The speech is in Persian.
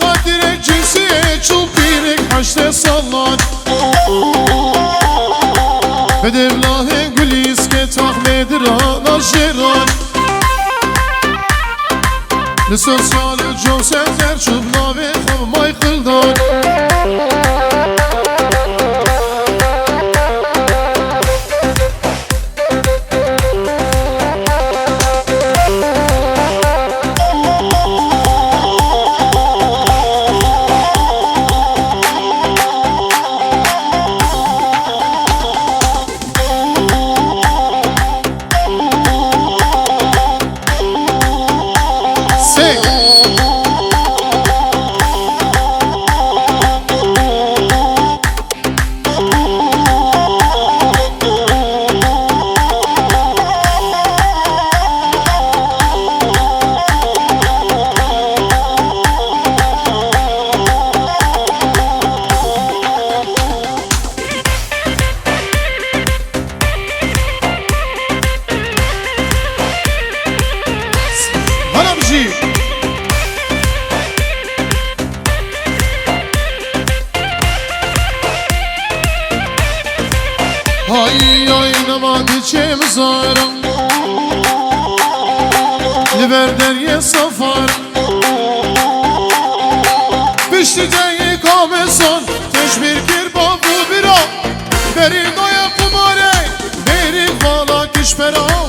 خاطر جنسي چون پیرک حشت سالان بده بلاه گلیس که تخمه دران آجران لسوسیال جوسن در چوب ناوه خب مایخل دان های های نمادی چه مزارم لبر دریه سفر بشتی جنگی کامسان تشبیر کر بابو بیرا بری نویا قماره بری خالا کشپرا